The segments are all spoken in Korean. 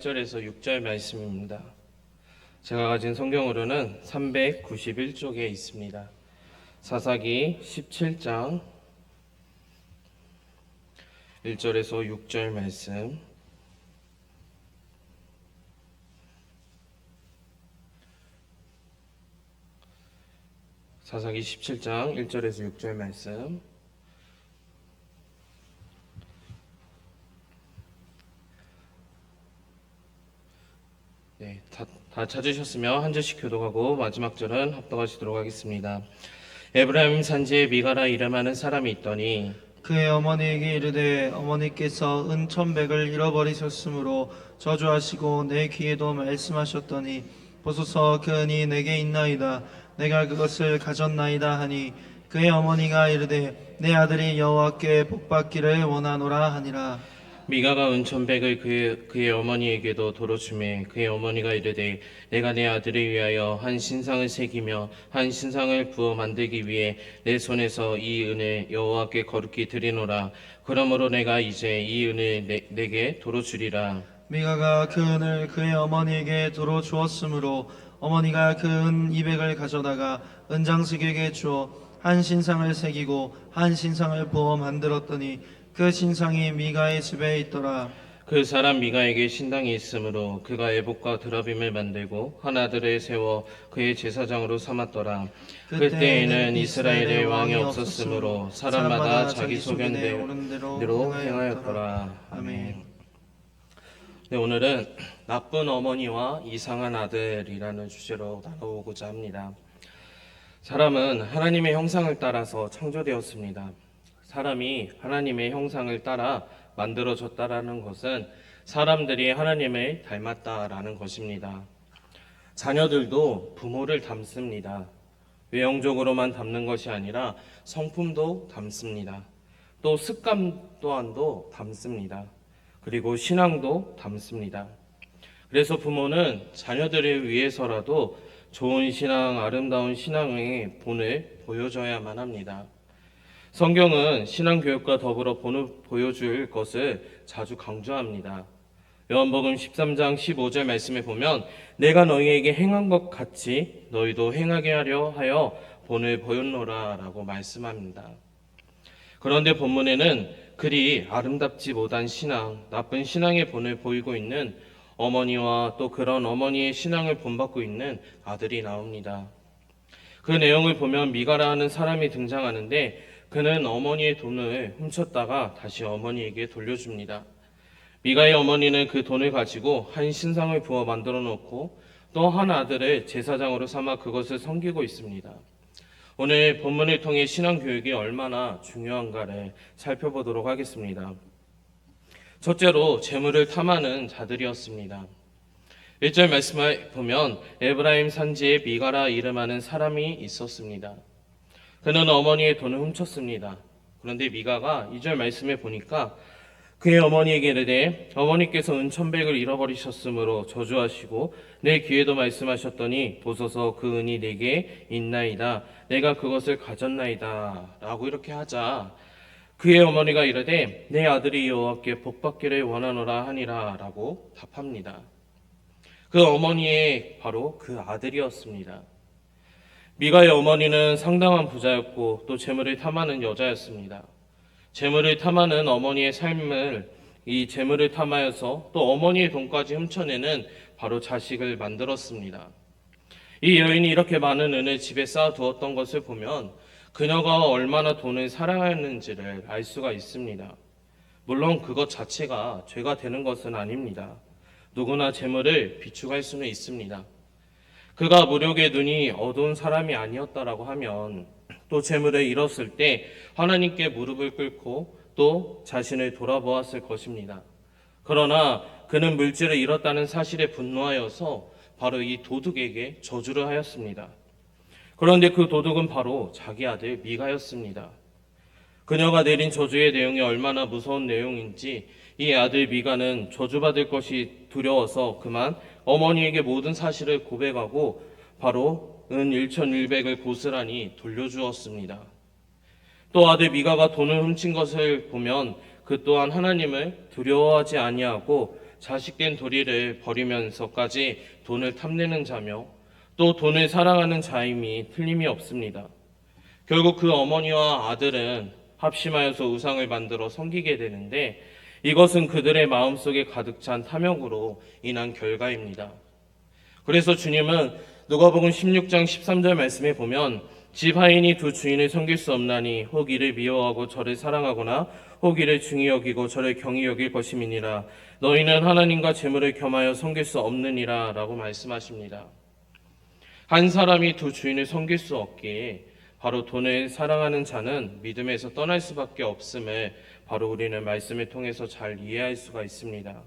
1절에서 6절 말씀입니다. 제가 가진 성경으로는 391쪽에 있습니다. 사사기 17장 1절에서 6절 말씀. 사사기 17장 1절에서 6절 말씀. 네, 다 찾으셨으면 한 절씩 교독하고 마지막 절은 합독하시도록 하겠습니다. 에브라임 산지에 미가라 이름하는 사람이 있더니 그의 어머니에게 이르되 어머니께서 은 1,100을 잃어버리셨으므로 저주하시고 내 귀에도 말씀하셨더니 보소서 그 은이 내게 있나이다. 내가 그것을 가졌나이다 하니 그의 어머니가 이르되 내 아들이 여호와께 복받기를 원하노라 하니라. 미가가 은 1,100을 그의 어머니에게도 도로 주매 그의 어머니가 이르되 내가 내 아들을 위하여 한 신상을 새기며 한 신상을 부어 만들기 위해 내 손에서 이 은을 여호와께 거룩히 드리노라. 그러므로 내가 이제 이 은을 내게 도로 주리라. 미가가 그 은을 그의 어머니에게 도로 주었으므로 어머니가 그 은 200을 가져다가 은장식에게 주어 한 신상을 새기고 한 신상을 부어 만들었더니 그 신상이 미가의 집에 있더라. 그 사람 미가에게 신당이 있으므로 그가 에봇과 드라빔을 만들고 한 아들을 세워 그의 제사장으로 삼았더라. 그때에는 이스라엘에 왕이 없었으므로 사람마다 자기 소견대로 행하였더라. 아멘. 네, 오늘은 나쁜 어머니와 이상한 아들이라는 주제로 나눠보고자 합니다. 사람은 하나님의 형상을 따라서 창조되었습니다. 사람이 하나님의 형상을 따라 만들어졌다라는 것은 사람들이 하나님을 닮았다라는 것입니다. 자녀들도 부모를 닮습니다. 외형적으로만 닮는 것이 아니라 성품도 닮습니다. 또 습관 또한도 닮습니다. 그리고 신앙도 닮습니다. 그래서 부모는 자녀들을 위해서라도 좋은 신앙, 아름다운 신앙의 본을 보여줘야만 합니다. 성경은 신앙교육과 더불어 보여줄 것을 자주 강조합니다. 요한복음 13장 15절 말씀에 보면 내가 너희에게 행한 것 같이 너희도 행하게 하려 하여 본을 보였노라 라고 말씀합니다. 그런데 본문에는 그리 아름답지 못한 신앙, 나쁜 신앙의 본을 보이고 있는 어머니와 또 그런 어머니의 신앙을 본받고 있는 아들이 나옵니다. 그 내용을 보면 미가라 하는 사람이 등장하는데 그는 어머니의 돈을 훔쳤다가 다시 어머니에게 돌려줍니다. 미가의 어머니는 그 돈을 가지고 한 신상을 부어 만들어 놓고 또 한 아들을 제사장으로 삼아 그것을 섬기고 있습니다. 오늘 본문을 통해 신앙교육이 얼마나 중요한가를 살펴보도록 하겠습니다. 첫째로 재물을 탐하는 자들이었습니다. 1절 말씀을 보면 에브라임 산지에 미가라 이름하는 사람이 있었습니다. 그는 어머니의 돈을 훔쳤습니다. 그런데 미가가 2절 말씀에 보니까 그의 어머니에게 이르되 어머니께서 은 1,100을 잃어버리셨으므로 저주하시고 내 귀에도 말씀하셨더니 보소서 그 은이 내게 있나이다. 내가 그것을 가졌나이다. 라고 이렇게 하자 그의 어머니가 이르되 내 아들이 여호와께 복받기를 원하노라 하니라 라고 답합니다. 그 어머니의 바로 그 아들이었습니다. 미가의 어머니는 상당한 부자였고 또 재물을 탐하는 여자였습니다. 재물을 탐하는 어머니의 삶을 이 재물을 탐하여서 또 어머니의 돈까지 훔쳐내는 바로 자식을 만들었습니다. 이 여인이 이렇게 많은 은을 집에 쌓아두었던 것을 보면 그녀가 얼마나 돈을 사랑하였는지를 알 수가 있습니다. 물론 그것 자체가 죄가 되는 것은 아닙니다. 누구나 재물을 비축할 수는 있습니다. 그가 무력의 눈이 어두운 사람이 아니었다라고 하면 또 재물을 잃었을 때 하나님께 무릎을 꿇고 또 자신을 돌아보았을 것입니다. 그러나 그는 물질을 잃었다는 사실에 분노하여서 바로 이 도둑에게 저주를 하였습니다. 그런데 그 도둑은 바로 자기 아들 미가였습니다. 그녀가 내린 저주의 내용이 얼마나 무서운 내용인지 이 아들 미가는 저주받을 것이 두려워서 그만 어머니에게 모든 사실을 고백하고 바로 은 1,100을 고스란히 돌려주었습니다. 또 아들 미가가 돈을 훔친 것을 보면 그 또한 하나님을 두려워하지 아니하고 자식된 도리를 버리면서까지 돈을 탐내는 자며 또 돈을 사랑하는 자임이 틀림이 없습니다. 결국 그 어머니와 아들은 합심하여서 우상을 만들어 섬기게 되는데 이것은 그들의 마음속에 가득 찬 탐욕으로 인한 결과입니다. 그래서 주님은 누가복음 16장 13절 말씀에 보면 집 하인이 두 주인을 섬길 수 없나니 혹 이를 미워하고 저를 사랑하거나 혹 이를 중히 여기고 저를 경히 여길 것임이니라. 너희는 하나님과 재물을 겸하여 섬길 수 없느니라 라고 말씀하십니다. 한 사람이 두 주인을 섬길 수 없기에 바로 돈을 사랑하는 자는 믿음에서 떠날 수밖에 없음을 바로 우리는 말씀을 통해서 잘 이해할 수가 있습니다.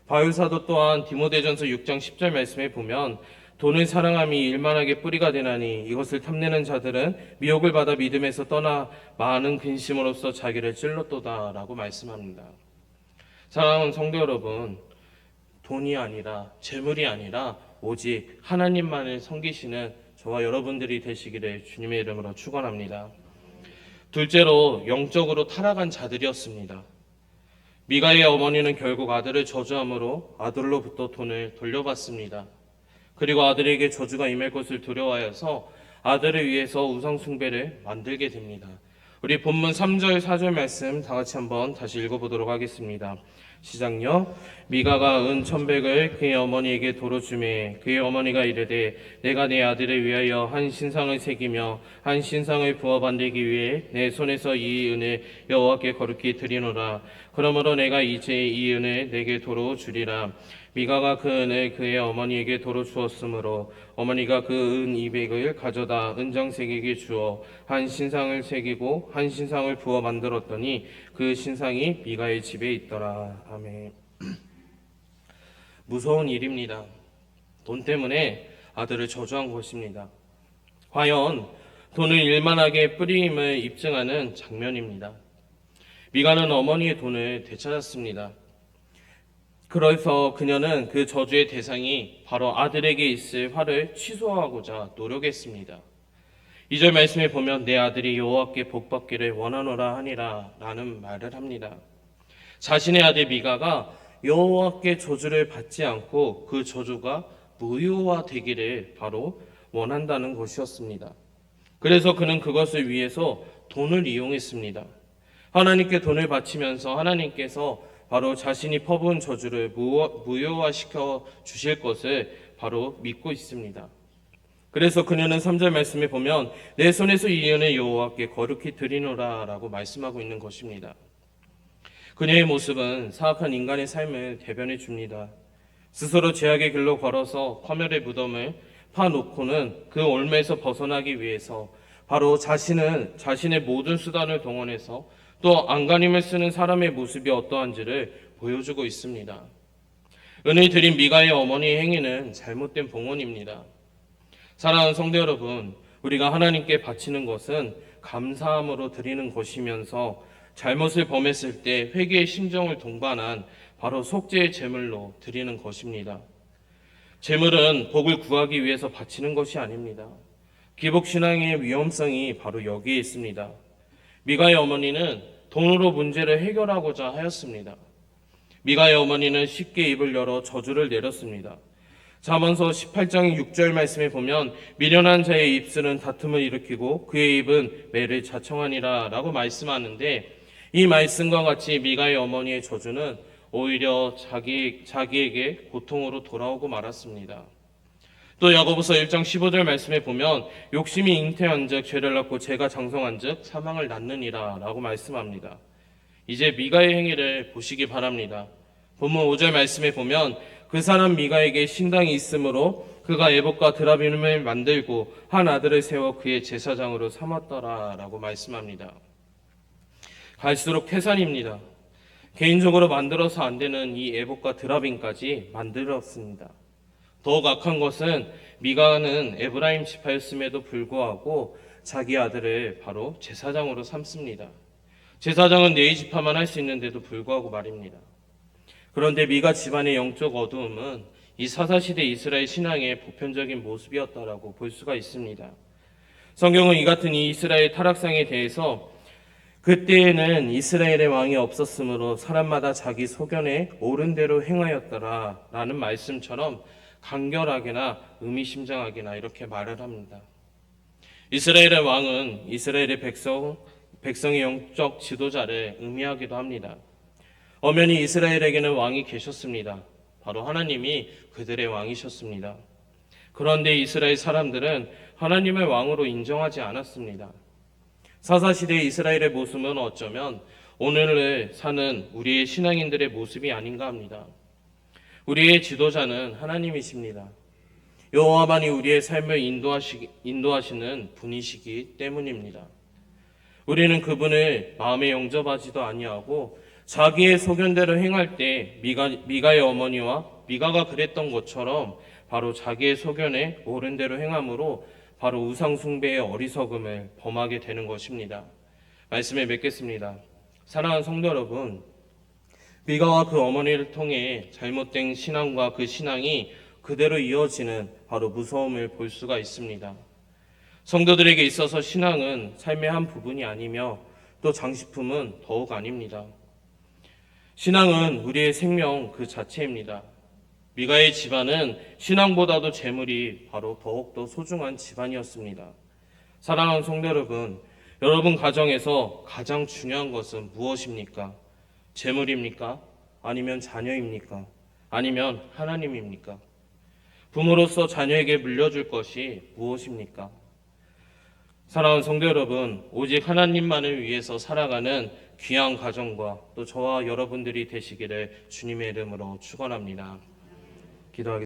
바울 사도 또한 디모데전서 6장 10절 말씀에 보면 돈을 사랑함이 일만하게 뿌리가 되나니 이것을 탐내는 자들은 미혹을 받아 믿음에서 떠나 많은 근심으로써 자기를 찔렀도다 라고 말씀합니다. 사랑하는 성도 여러분, 돈이 아니라 재물이 아니라 오직 하나님만을 섬기시는 저와 여러분들이 되시기를 주님의 이름으로 축원합니다. 둘째로 영적으로 타락한 자들이었습니다. 미가의 어머니는 결국 아들을 저주함으로 아들로부터 돈을 돌려받습니다. 그리고 아들에게 저주가 임할 것을 두려워하여서 아들을 위해서 우상 숭배를 만들게 됩니다. 우리 본문 3절 4절 말씀 다 같이 한번 다시 읽어보도록 하겠습니다. 시작요. 미가가 은 1,100을 그의 어머니에게 도로 주매 그의 어머니가 이르되 내가 내 아들을 위하여 한 신상을 새기며 한 신상을 부어 만들기 위해 내 손에서 이 은을 여호와께 거룩히 드리노라. 그러므로 내가 이제 이 은을 내게 도로 주리라. 미가가 그 은을 그의 어머니에게 도로 주었으므로 어머니가 그 은 200을 가져다 은장 새기게 주어 한 신상을 새기고 한 신상을 부어 만들었더니 그 신상이 미가의 집에 있더라. 아멘. 무서운 일입니다. 돈 때문에 아들을 저주한 것입니다. 과연 돈을 일만하게 뿌림을 입증하는 장면입니다. 미가는 어머니의 돈을 되찾았습니다. 그래서 그녀는 그 저주의 대상이 바로 아들에게 있을 화를 취소하고자 노력했습니다. 2절 말씀에 보면 내 아들이 여호와께 복받기를 원하노라 하니라 라는 말을 합니다. 자신의 아들 미가가 여호와께 저주를 받지 않고 그 저주가 무효화되기를 바로 원한다는 것이었습니다. 그래서 그는 그것을 위해서 돈을 이용했습니다. 하나님께 돈을 바치면서 하나님께서 바로 자신이 퍼부은 저주를 무효화시켜 주실 것을 바로 믿고 있습니다. 그래서 그녀는 3절 말씀에 보면 내 손에서 이 은을 여호와께 거룩히 드리노라 라고 말씀하고 있는 것입니다. 그녀의 모습은 사악한 인간의 삶을 대변해 줍니다. 스스로 죄악의 길로 걸어서 파멸의 무덤을 파놓고는 그 올매에서 벗어나기 위해서 바로 자신의 모든 수단을 동원해서 또 안간힘을 쓰는 사람의 모습이 어떠한지를 보여주고 있습니다. 은을 드린 미가의 어머니의 행위는 잘못된 봉헌입니다. 사랑하는 성도 여러분, 우리가 하나님께 바치는 것은 감사함으로 드리는 것이면서 잘못을 범했을 때 회개의 심정을 동반한 바로 속죄의 제물로 드리는 것입니다. 제물은 복을 구하기 위해서 바치는 것이 아닙니다. 기복신앙의 위험성이 바로 여기에 있습니다. 미가의 어머니는 돈으로 문제를 해결하고자 하였습니다. 미가의 어머니는 쉽게 입을 열어 저주를 내렸습니다. 잠언서 18장 6절 말씀에 보면 미련한 자의 입술은 다툼을 일으키고 그의 입은 매를 자청하니라 라고 말씀하는데 이 말씀과 같이 미가의 어머니의 저주는 오히려 자기에게 고통으로 돌아오고 말았습니다. 또 야고보서 1장 15절 말씀에 보면 욕심이 잉태한 즉 죄를 낳고 죄가 장성한 즉 사망을 낳느니라 라고 말씀합니다. 이제 미가의 행위를 보시기 바랍니다. 본문 5절 말씀에 보면 그 사람 미가에게 신당이 있으므로 그가 에봇과 드라빔을 만들고 한 아들을 세워 그의 제사장으로 삼았더라 라고 말씀합니다. 갈수록 태산입니다. 개인적으로 만들어서 안 되는 이 에봇과 드라빔까지 만들었습니다. 더욱 악한 것은 미가는 에브라임 지파였음에도 불구하고 자기 아들을 바로 제사장으로 삼습니다. 제사장은 네 지파만 할 수 있는데도 불구하고 말입니다. 그런데 미가 집안의 영적 어두움은 이 사사시대 이스라엘 신앙의 보편적인 모습이었다라고 볼 수가 있습니다. 성경은 이 같은 이 이스라엘 타락상에 대해서 그때에는 이스라엘의 왕이 없었으므로 사람마다 자기 소견에 옳은 대로 행하였더라 라는 말씀처럼 간결하게나 의미심장하게나 이렇게 말을 합니다. 이스라엘의 왕은 이스라엘의 백성의 영적 지도자를 의미하기도 합니다. 엄연히 이스라엘에게는 왕이 계셨습니다. 바로 하나님이 그들의 왕이셨습니다. 그런데 이스라엘 사람들은 하나님을 왕으로 인정하지 않았습니다. 사사시대의 이스라엘의 모습은 어쩌면 오늘을 사는 우리의 신앙인들의 모습이 아닌가 합니다. 우리의 지도자는 하나님이십니다. 여호와만이 우리의 삶을 인도하시는 분이시기 때문입니다. 우리는 그분을 마음에 영접하지도 아니하고 자기의 소견대로 행할 때 미가의 어머니와 미가가 그랬던 것처럼 바로 자기의 소견에 옳은 대로 행함으로 바로 우상 숭배의 어리석음을 범하게 되는 것입니다. 말씀을 맺겠습니다. 사랑하는 성도 여러분, 미가와 그 어머니를 통해 잘못된 신앙과 그 신앙이 그대로 이어지는 바로 무서움을 볼 수가 있습니다. 성도들에게 있어서 신앙은 삶의 한 부분이 아니며 또 장식품은 더욱 아닙니다. 신앙은 우리의 생명 그 자체입니다. 미가의 집안은 신앙보다도 재물이 바로 더욱더 소중한 집안이었습니다. 사랑하는 성도 여러분, 여러분 가정에서 가장 중요한 것은 무엇입니까? 재물입니까? 아니면 자녀입니까? 아니면 하나님입니까? 부모로서 자녀에게 물려줄 것이 무엇입니까? 사랑하는 성도 여러분, 오직 하나님만을 위해서 살아가는 귀한 가정과 또 저와 여러분들이 되시기를 주님의 이름으로 축원합니다. 기도하겠습니다.